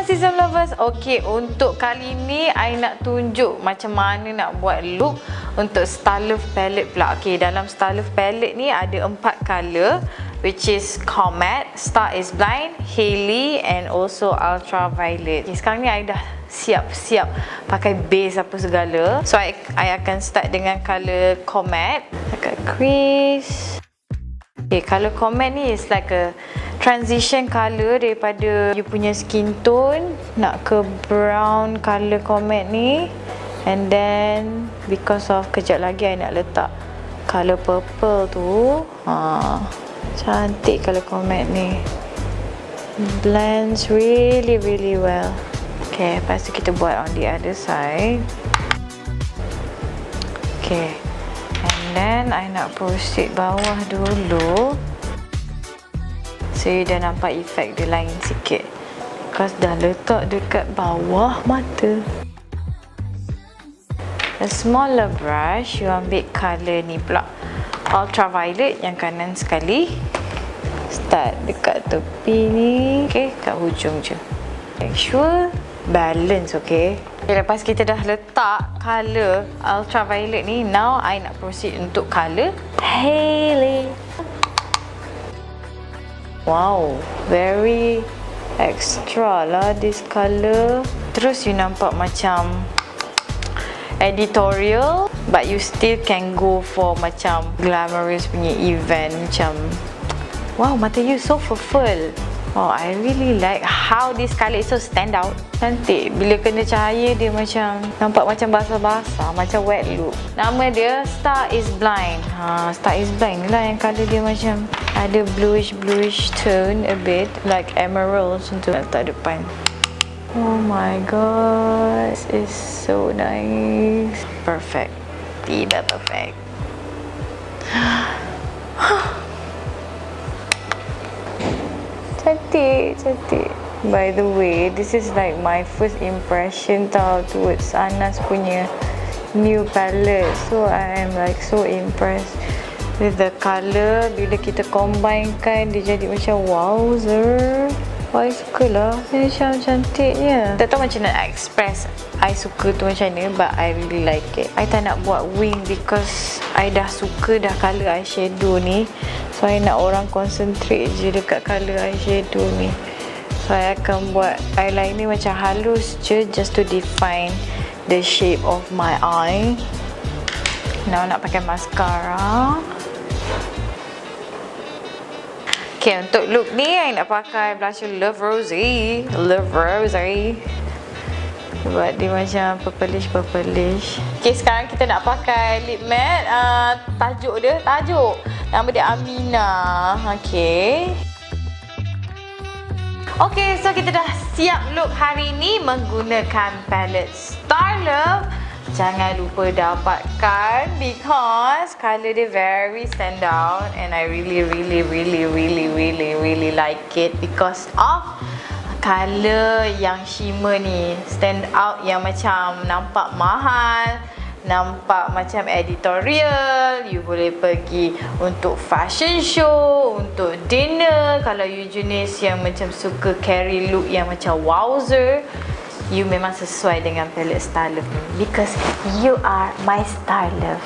Anasism lovers, okay, untuk kali ni I nak tunjuk macam mana nak buat look untuk Starlove palette pula. Okay, dalam Starlove palette ni ada 4 color, which is Comet, Star is Blind, Hailey and also Ultraviolet. Okay, sekarang ni I dah siap-siap pakai base apa segala. So I akan start dengan color Comet. Dekat crease. Okay, color Comet ni is like a transition color daripada you punya skin tone nak ke brown color Comet ni. And then because of kejap lagi I nak letak color purple tu. Cantik color Comet ni. Blends really well. Okay, lepas tu kita buat on the other side. Okay, and then I nak proceed bawah dulu. So you dah nampak efek dia lain sikit, because dah letak dekat bawah mata. A smaller brush, you ambil colour ni pula, Ultraviolet yang kanan sekali. Start dekat tepi ni. Okay, kat hujung je. Make sure balance, okay. Lepas kita dah letak colour Ultraviolet ni, now I nak proceed untuk colour Hailey. Wow, very extra lah this colour. Terus you nampak macam editorial, but you still can go for macam glamorous punya event. Macam wow, mata you so full. Oh, I really like how this colour is so stand out. Cantik. Bila kena cahaya dia macam nampak macam basah-basah, macam wet look. Nama dia Star is Blind. Star is Blind ni lah yang colour dia macam ada bluish tone a bit like emeralds untuk letak depan. Oh my god, this is so nice. Perfect. Tiba perfect. Cantik. By the way, this is like my first impression tau towards Anas punya new palette. So I am like so impressed with the colour. Bila kita combine kan, dia jadi macam wowzer. I suka lah. Dia macam cantiknya. Tak tahu macam nak express I suka tu macam mana, but I really like it. I tak nak buat wing because I dah suka dah colour eyeshadow ni. So I nak orang concentrate je dekat colour eyeshadow ni. So I akan buat eyeliner macam halus je, just to define the shape of my eye. Now nak pakai mascara. Okay, untuk look ni I nak pakai blusher Love Rosé. Sebab dia macam purplish. Okay, sekarang kita nak pakai lip matte. Tajuk nama dia Amina. Okay, so kita dah siap look hari ni menggunakan palette Starlove. Jangan lupa dapatkan because colour dia very stand out and I really like it because of colour yang shimmer ni. Stand out yang macam nampak mahal, nampak macam editorial. You boleh pergi untuk fashion show, untuk dinner. Kalau you jenis yang macam suka carry look yang macam wowzer, you memang sesuai dengan palette Starlove ni because you are my Starlove.